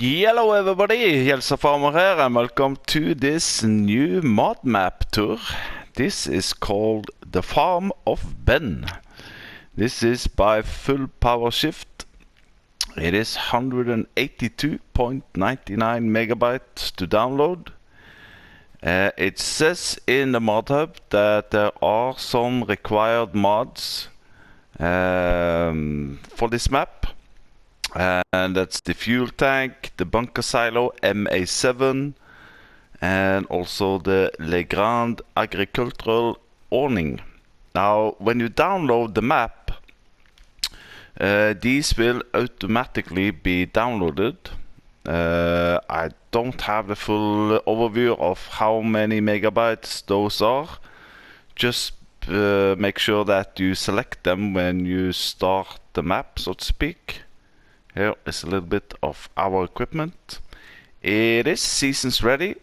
Hello everybody, Jelsa Farmer here and welcome to this new mod map tour. This is called the Farm of Ben. This is by full power shift. It is 182.99 megabytes to download. It says in the mod hub that there are some required mods for this map. And that's the fuel tank, the bunker silo MA7, and also the Legrand agricultural awning. Now, when you download the map, these will automatically be downloaded. I don't have the full overview of how many megabytes those are. Just make sure that you select them when you start the map, so to speak. Here is a little bit of our equipment. It is seasons ready.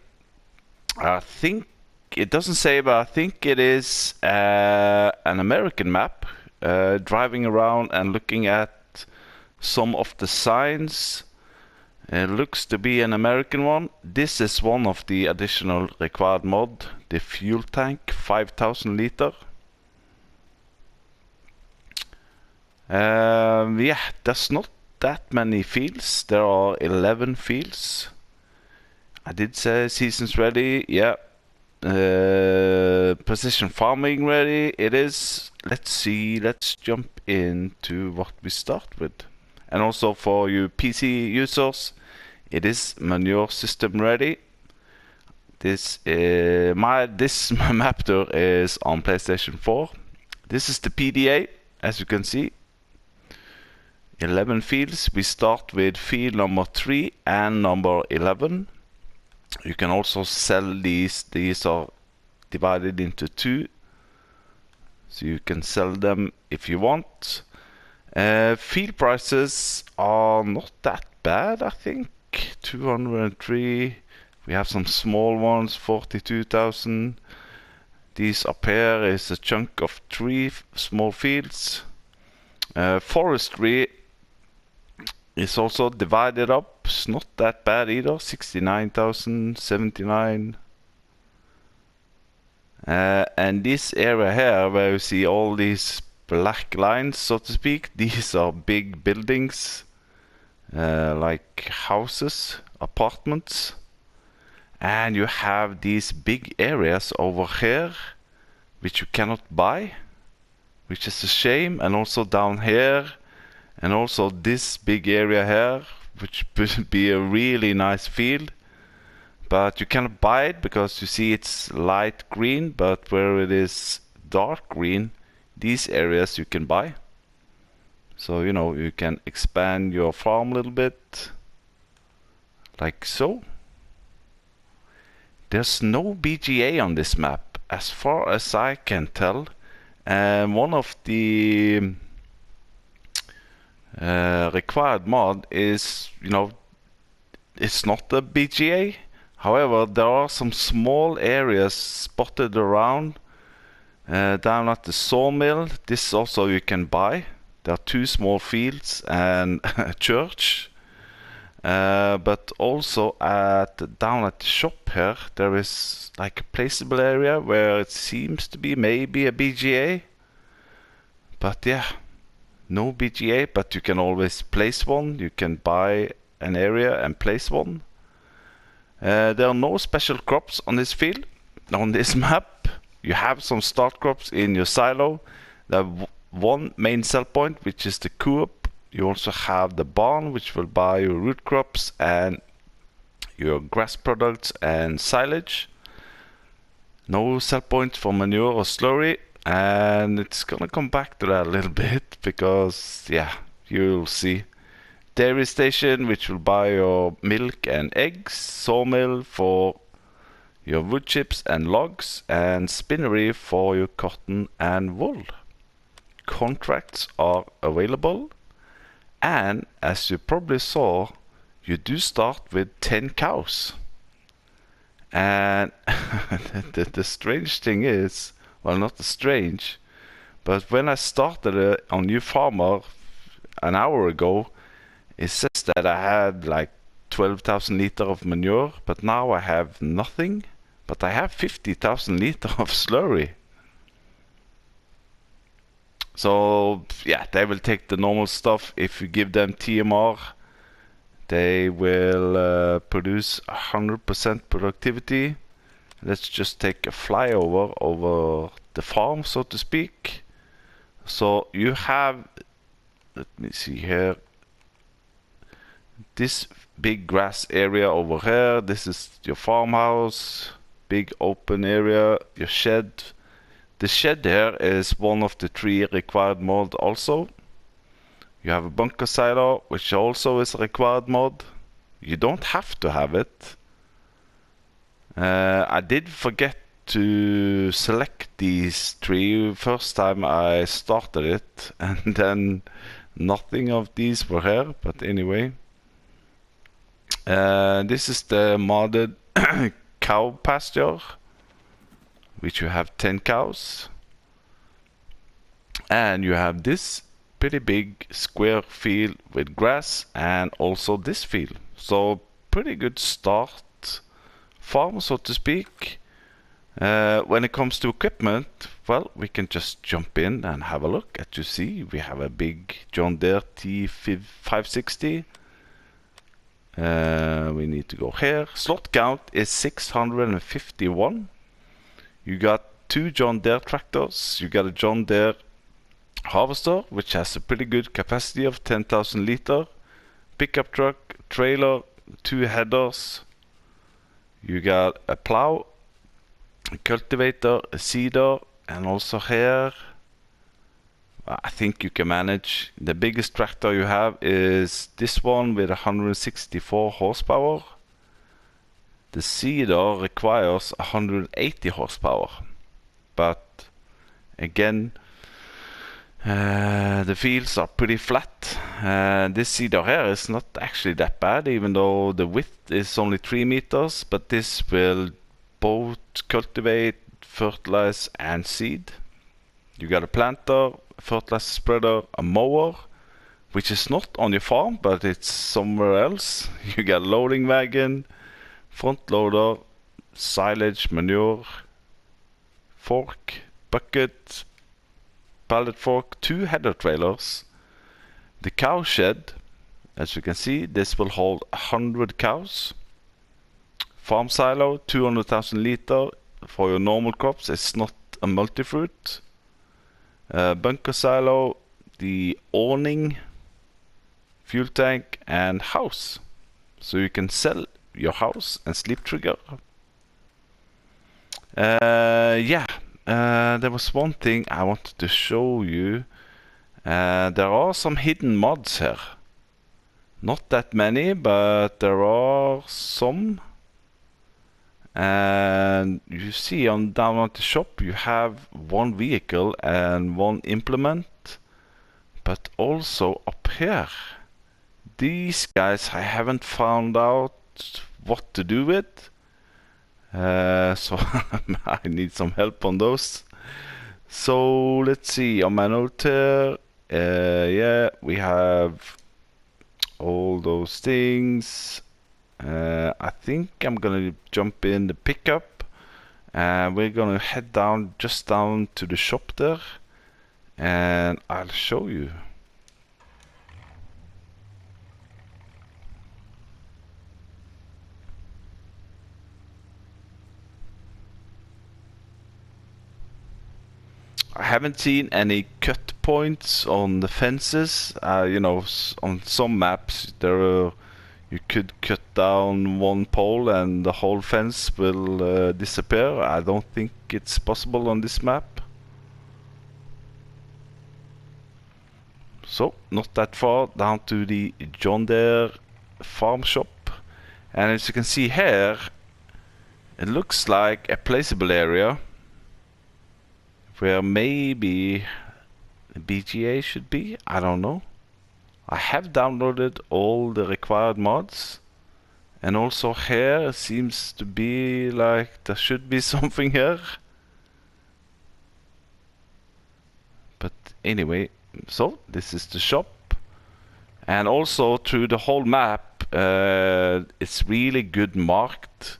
I think it doesn't say, but I think it is an American map. Driving around and looking at some of the signs, it looks to be an American one. This is one of the additional required mod, the fuel tank, 5,000 liter. Yeah, there's not that many fields. There are 11 fields. I did say seasons ready. Yeah. Precision farming ready. It is. Let's see. Let's jump into what we start with. And also for you PC users, it is manure system ready. This map tour is on PlayStation 4. This is the PDA, as you can see. 11 fields. We start with field number 3 and number 11. You can also sell these. These are divided into 2, so you can sell them if you want. Field prices are not that bad, I think. 203. We have some small ones, 42,000. These up here is a chunk of 3 small fields. Forestry is also divided up. It's not that bad either. 69,000, 79. And this area here, where you see all these black lines, so to speak, these are big buildings, like houses, apartments. And you have these big areas over here, which you cannot buy, which is a shame. And also down here, and also this big area here, which would be a really nice field, but you cannot buy it because you see it's light green, but where it is dark green, these areas you can buy. So you know, you can expand your farm a little bit, like so. There's no BGA on this map as far as I can tell, and one of the required mod is, you know, it's not a BGA. However, there are some small areas spotted around down at the sawmill. This also you can buy. There are 2 small fields and a church. But also down at the shop here, there is like a placeable area where it seems to be maybe a BGA. But yeah, no BGA, but you can always place one. You can buy an area and place one. There are no special crops on this field. On this map, you have some start crops in your silo. There are one main sell point, which is the coop. You also have the barn, which will buy your root crops and your grass products and silage. No sell points for manure or slurry. And it's gonna come back to that a little bit because, yeah, you'll see. Dairy station, which will buy your milk and eggs. Sawmill for your wood chips and logs. And spinnery for your cotton and wool. Contracts are available. And as you probably saw, you do start with 10 cows. And the strange thing is, well, not the strange, but when I started on New Farmer an hour ago, it says that I had like 12,000 liter of manure, but now I have nothing. But I have 50,000 liter of slurry. So yeah, they will take the normal stuff. If you give them TMR, they will produce 100% productivity. Let's just take a flyover over the farm, so to speak. So you have, let me see here, this big grass area over here. This is your farmhouse, big open area, your shed. The shed here is one of the 3 required mod also. You have a bunker silo, which also is a required mod. You don't have to have it. I did forget to select these 3 first time I started it, and then nothing of these were here, but anyway. This is the modded cow pasture, which you have 10 cows. And you have this pretty big square field with grass, and also this field. So pretty good start farm, so to speak. When it comes to equipment, well, we can just jump in and have a look. As you see, we have a big John Deere T560. We need to go here. Slot count is 651. You got 2 John Deere tractors. You got a John Deere harvester, which has a pretty good capacity of 10,000 liter. Pickup truck, trailer, 2 headers. You got a plow, a cultivator, a seeder, and also here, I think you can manage. The biggest tractor you have is this one with 164 horsepower. The seeder requires 180 horsepower. But again, the fields are pretty flat. This seeder here is not actually that bad, even though the width is only 3 meters. But this will both cultivate, fertilize, and seed. You got a planter, a fertilizer spreader, a mower, which is not on your farm, but it's somewhere else. You got a loading wagon, front loader, silage, manure, fork, bucket, pallet fork, 2 header trailers. The cow shed, as you can see, this will hold 100 cows. Farm silo, 200,000 liter for your normal crops. It's not a multi-fruit. Bunker silo, the awning, fuel tank, and house. So you can sell your house and sleep trigger. Yeah, there was one thing I wanted to show you. There are some hidden mods here. Not that many, but there are some. And you see down at the shop you have 1 vehicle and 1 implement. But also up here, these guys I haven't found out what to do with. So I need some help on those. So let's see, on my note here, yeah, we have all those things. I think I'm gonna jump in the pickup, and we're gonna head down, just down to the shop there, and I'll show you. I haven't seen any cut points on the fences. You know, on some maps you could cut down 1 pole and the whole fence will disappear. I don't think it's possible on this map. So, not that far down to the John Deere farm shop. And as you can see here, it looks like a placeable area where maybe the BGA should be. I don't know. I have downloaded all the required mods, and also here it seems to be like there should be something here. But anyway, so this is the shop, and also through the whole map It's really good marked.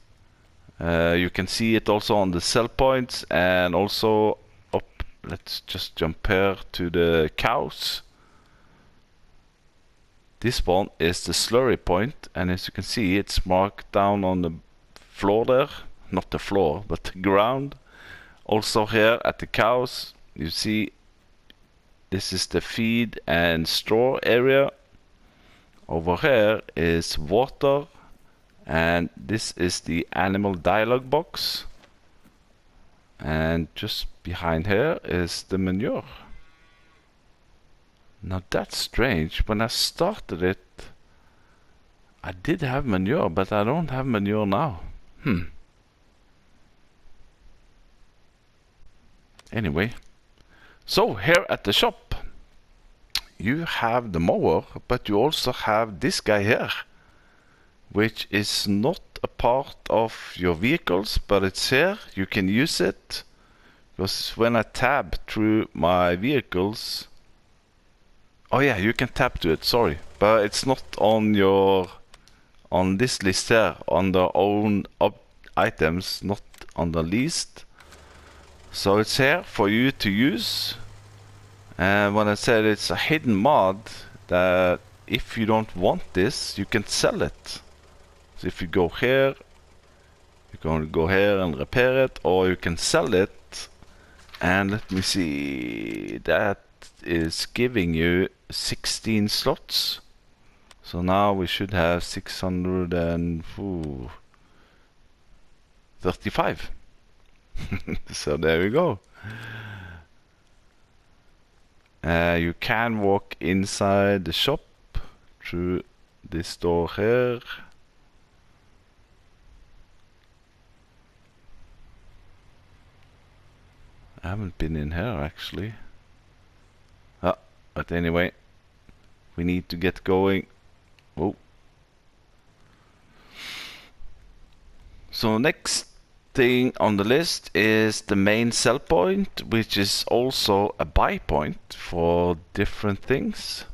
You can see it also on the sell points and also up. Let's just jump here to the cows. This one is the slurry point, and as you can see, it's marked down on the floor there. Not the floor, but the ground. Also here at the cows, you see this is the feed and straw area. Over here is water, and this is the animal dialogue box. And just behind here is the manure. Now that's strange. When I started it, I did have manure, but I don't have manure now. Anyway, so here at the shop, you have the mower, but you also have this guy here, which is not a part of your vehicles, but it's here. You can use it, because when I tab through my vehicles, oh yeah, you can tap to it, sorry, but it's not on this list here, on the own items, not on the list. So it's here for you to use. And when I said it's a hidden mod, that if you don't want this, you can sell it. So if you go here, you can go here and repair it, or you can sell it. And let me see, that is giving you 16 slots. So now we should have 635. So there we go. You can walk inside the shop through this door here. I haven't been in here actually. But anyway, we need to get going. Oh. So next thing on the list is the main sell point, which is also a buy point for different things.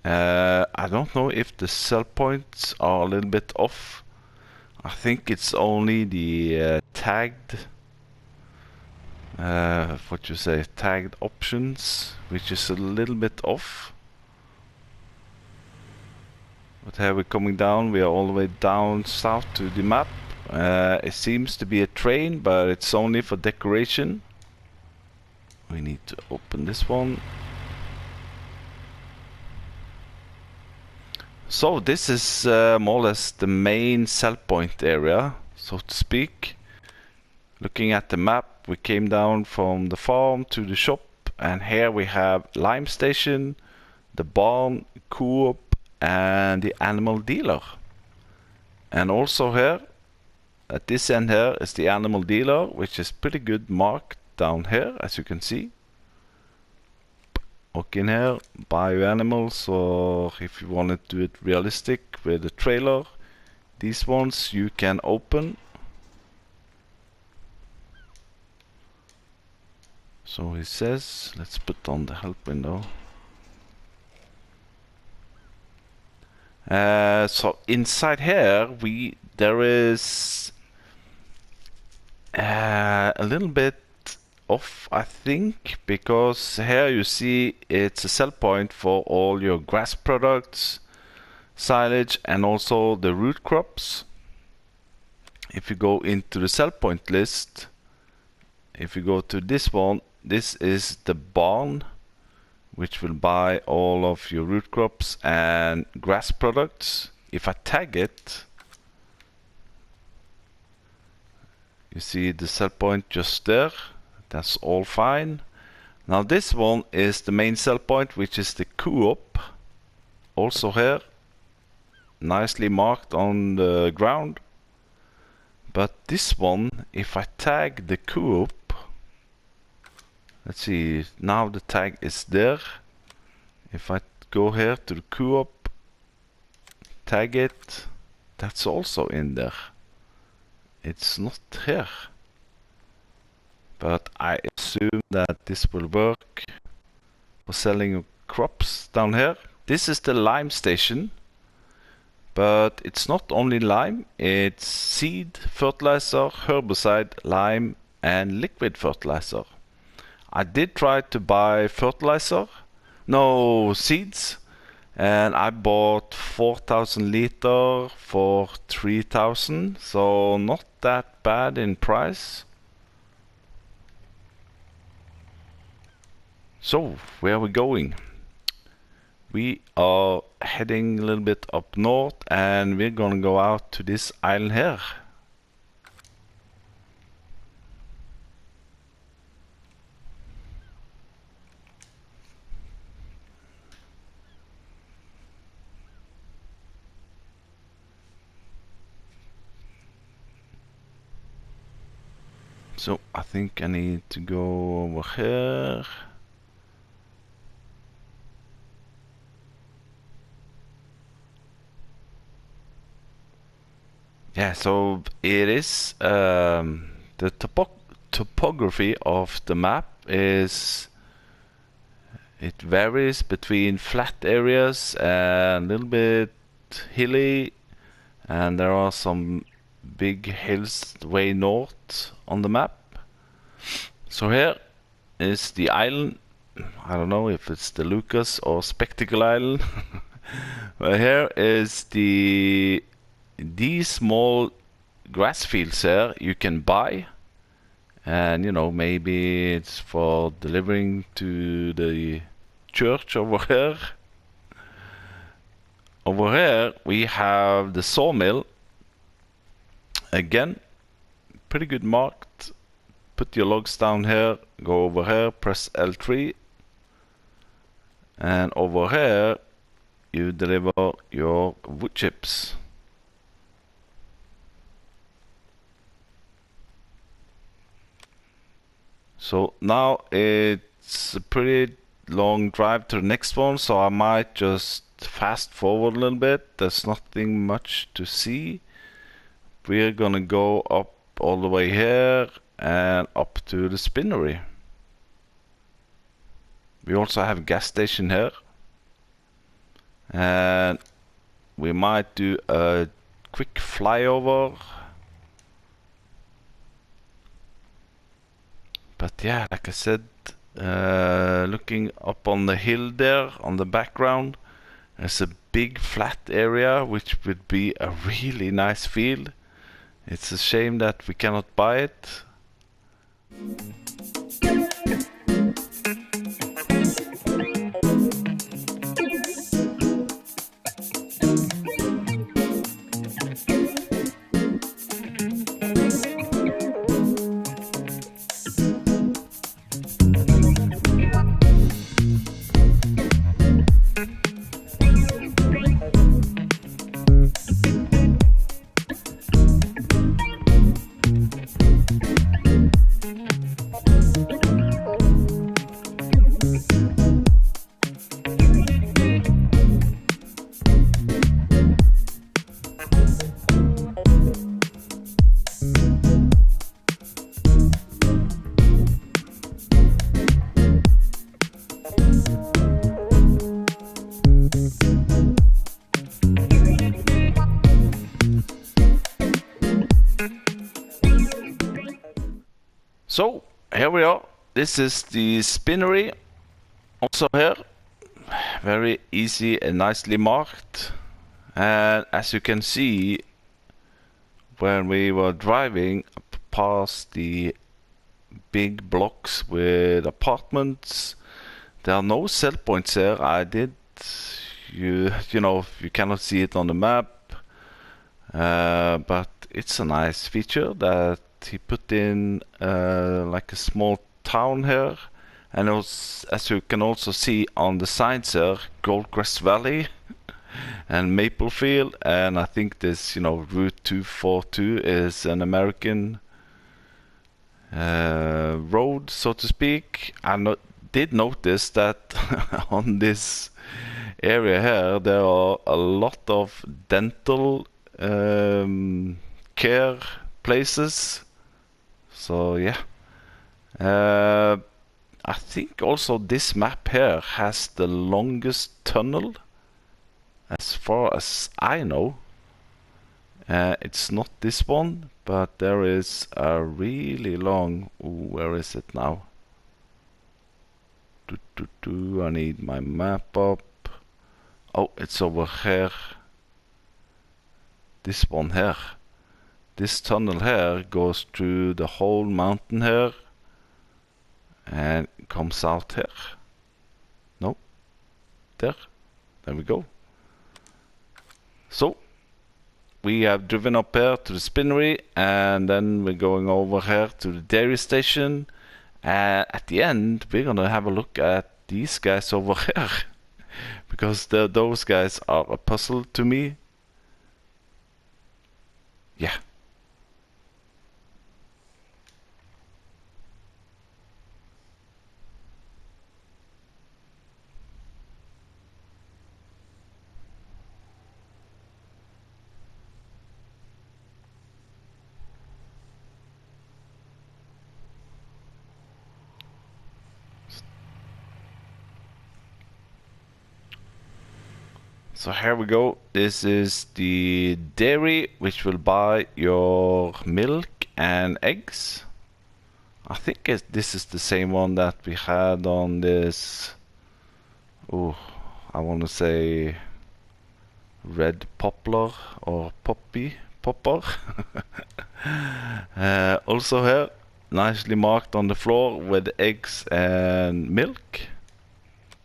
I don't know if the sell points are a little bit off. I think it's only the tagged tagged options, which is a little bit off. But here we're coming down, we are all the way down south to the map. It seems to be a train, but it's only for decoration. We need to open this one. So this is more or less the main sell point area, so to speak. Looking at the map, we came down from the farm to the shop, and here we have Lime Station, the barn, co-op, and the animal dealer. And also here, at this end here, is the animal dealer, which is pretty good marked down here, as you can see. Walk in here, buy your animals, or if you want to do it realistic with the trailer, these ones you can open. So he says, let's put on the help window. So inside here there is a little bit off, I think, because here you see it's a sell point for all your grass products, silage, and also the root crops. If you go into the sell point list, if you go to this one, this is the barn, which will buy all of your root crops and grass products. If I tag it, you see the sell point just there. That's all fine. Now this one is the main sell point, which is the co-op. Also here, nicely marked on the ground. But this one, if I tag the co-op, let's see, now the tag is there. If I go here to the co-op, tag it, that's also in there. It's not here. But I assume that this will work for selling crops down here. This is the lime station, but it's not only lime, it's seed, fertilizer, herbicide, lime, and liquid fertilizer. I did try to buy fertilizer, no seeds, and I bought 4,000 liter for 3,000, so not that bad in price. So, where are we going? We are heading a little bit up north, and we're gonna go out to this island here. So I think I need to go over here. Yeah, so it is the topography of the map is, it varies between flat areas and a little bit hilly, and there are some big hills way north on the map. So here is the island. I don't know if it's the Lucas or Spectacle Island. But here is these small grass fields here you can buy, and you know, maybe it's for delivering to the church over here. Over here we have the sawmill. Again, pretty good marked. Put your logs down here, go over here, press L3, and over here you deliver your wood chips. So now it's a pretty long drive to the next one, so I might just fast forward a little bit. There's nothing much to see. We're gonna go up all the way here and up to the spinnery. We also have a gas station here, and we might do a quick flyover. But yeah, like I said, looking up on the hill there on the background, there's a big flat area which would be a really nice field. It's a shame that we cannot buy it. So here we are. This is the spinnery. Also here, very easy and nicely marked. And as you can see, when we were driving past the big blocks with apartments, there are no sell points here. You know, you cannot see it on the map, but it's a nice feature that he put in, like a small town here. And also, as you can also see on the signs here, Goldcrest Valley and Maplefield, and I think this, you know, Route 242 is an American road, so to speak. I did notice that on this area here there are a lot of dental care places. So yeah, I think also this map here has the longest tunnel As far as I know, it's not this one, but there is a really long... Ooh, where is it now? I need my map up. Oh, it's over here. This one here. This tunnel here goes through the whole mountain here and comes out here. No, there. There we go. So, we have driven up here to the spinnery, and then we're going over here to the dairy station. And at the end, we're gonna have a look at these guys over here. Because those guys are a puzzle to me. Yeah. So here we go. This is the dairy which will buy your milk and eggs. I think this is the same one that we had on this. Oh, I want to say red poplar or popper. Also here, nicely marked on the floor with eggs and milk.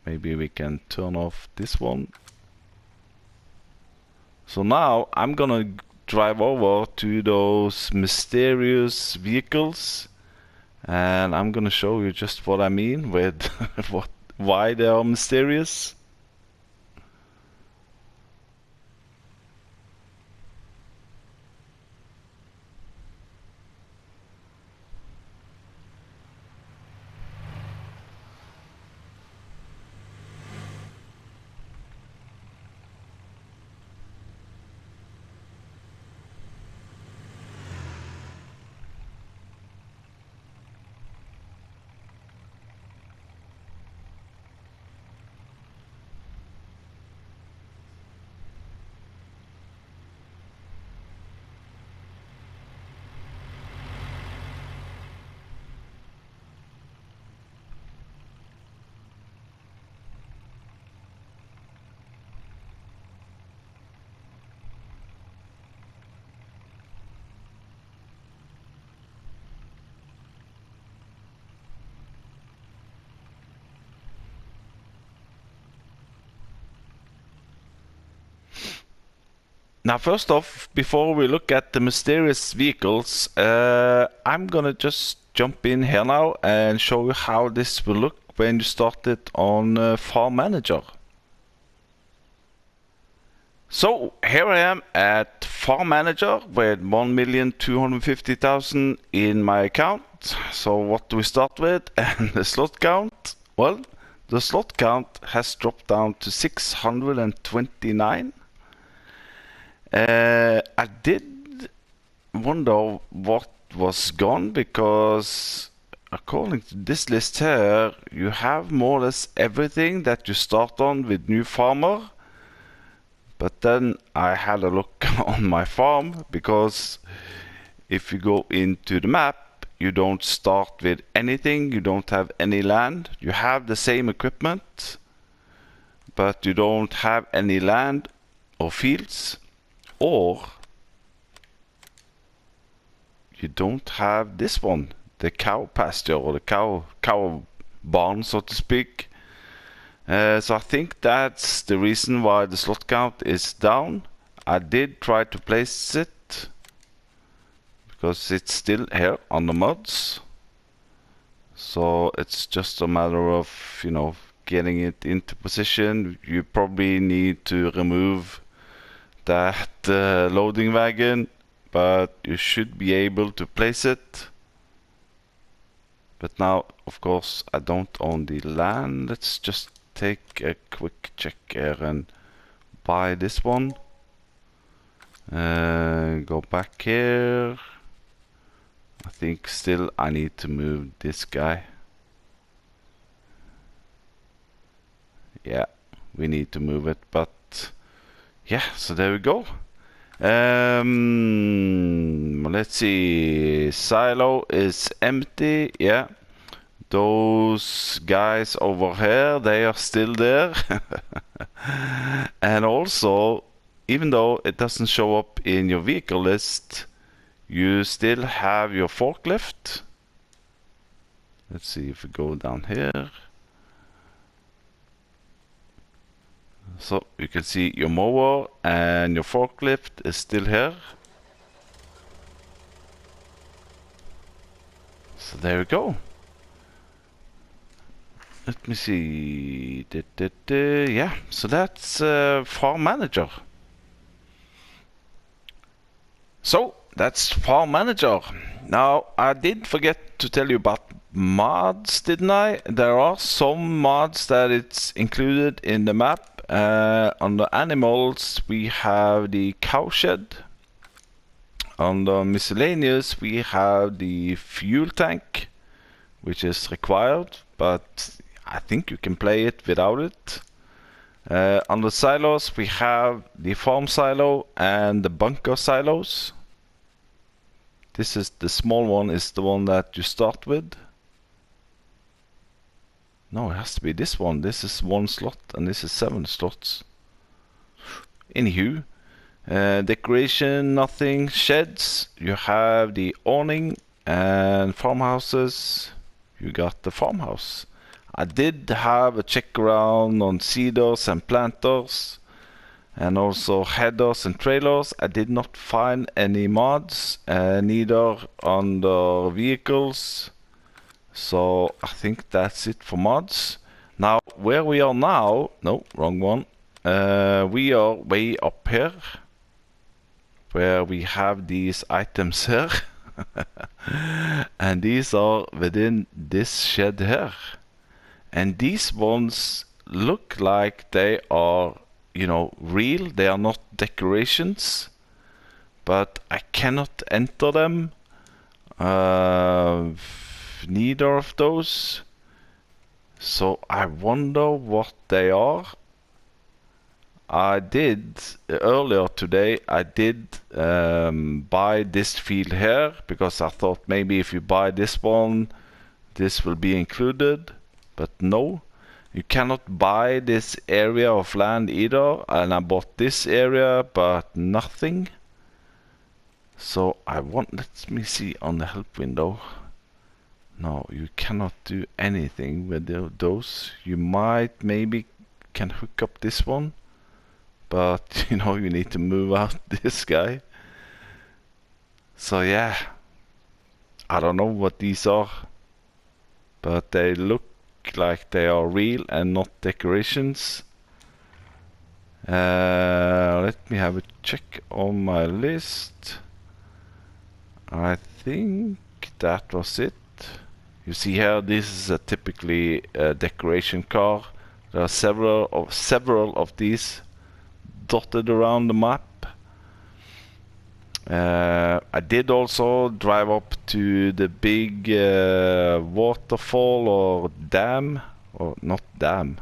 Maybe we can turn off this one. So now I'm gonna drive over to those mysterious vehicles, and I'm gonna show you just what I mean with why they are mysterious. Now, first off, before we look at the mysterious vehicles, I'm gonna just jump in here now and show you how this will look when you start it on Farm Manager. So here I am at Farm Manager with 1,250,000 in my account. So what do we start with? And the slot count? Well, the slot count has dropped down to 629. I did wonder what was gone, because according to this list here, you have more or less everything that you start on with new farmer. But then I had a look on my farm, because if you go into the map, you don't start with anything, you don't have any land. You have the same equipment, but you don't have any land or fields. Or you don't have this one, the cow pasture, or the cow barn, so to speak. So I think that's the reason why the slot count is down. I did try to place it, because it's still here on the mods. So it's just a matter of, you know, getting it into position. You probably need to remove that loading wagon, but you should be able to place it. But now, of course, I don't own the land. Let's just take a quick check here and buy this one. Go back here. I think still I need to move this guy. Yeah, we need to move it, but yeah, so there we go. Let's see. Silo is empty. Yeah. Those guys over here, they are still there. And also, even though it doesn't show up in your vehicle list, you still have your forklift. Let's see if we go down here. So you can see your mower and your forklift is still here. So there we go. Let me see. Yeah, so that's Farm Manager. So that's Farm Manager. Now, I did forget to tell you about mods, didn't I? There are some mods that it's included in the map. On the animals, we have the cowshed. On the miscellaneous, we have the fuel tank, which is required, but I think you can play it without it. On the silos, we have the farm silo and the bunker silos. This is the small one, is the one that you start with. No, it has to be this one. This is 1 slot and this is 7 slots. Anywho, decoration, nothing. Sheds, you have the awning, and farmhouses, you got the farmhouse. I did have a check around on cedars and planters, and also headers and trailers. I did not find any mods, neither on the vehicles. So I think that's it for mods. Now, where we are now, no, wrong one. We are way up here, where we have these items here. And these are within this shed here. And these ones look like they are, you know, real. They are not decorations, but I cannot enter them. Neither of those. So I wonder what they are. I did earlier today, I did buy this field here because I thought maybe if you buy this one, this will be included. But no, you cannot buy this area of land either. And I bought this area, but nothing. So let me see on the help window. No, you cannot do anything with those. You might maybe can hook up this one, but you know, you need to move out this guy. So yeah, I don't know what these are, but they look like they are real and not decorations. Let me have a check on my list. I think that was it. You see here, this is a typically decoration car. There are several of these dotted around the map. I did also drive up to the big waterfall or dam, or not dam.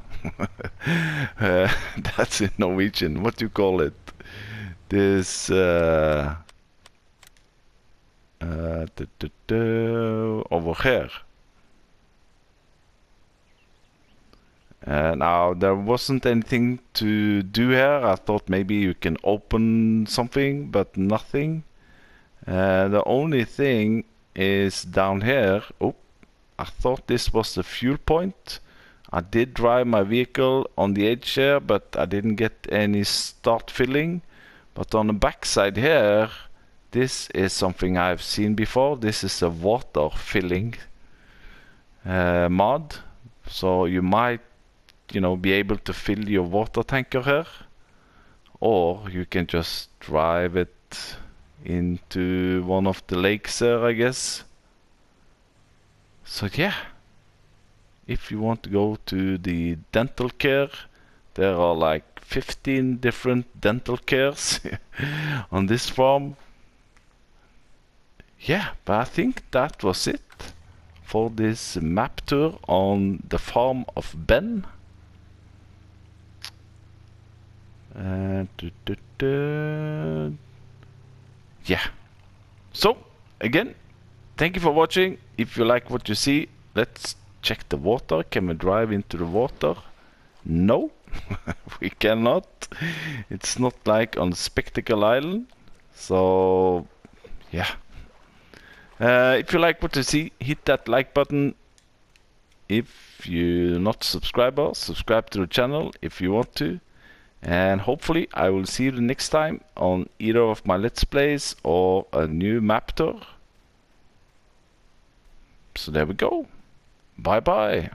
That's in Norwegian. What do you call it? This over here. Now there wasn't anything to do here. I thought maybe you can open something, but nothing. The only thing is down here. Oh, I thought this was the fuel point. I did drive my vehicle on the edge here, but I didn't get any start filling. But on the back side here, this is something I've seen before. This is a water filling mod. So you might, you know, be able to fill your water tanker here, or you can just drive it into one of the lakes there, I guess. So yeah, if you want to go to the dental care, there are like 15 different dental cares on this farm. Yeah, but I think that was it for this map tour on the farm of Ben. Yeah. So, again, thank you for watching. If you like what you see, let's check the water. Can we drive into the water? No, we cannot. It's not like on Spectacle Island. So, yeah. If you like what you see, hit that like button. If you're not a subscriber, subscribe to the channel if you want to. And hopefully I will see you the next time on either of my Let's Plays or a new map tour. So there we go. Bye bye.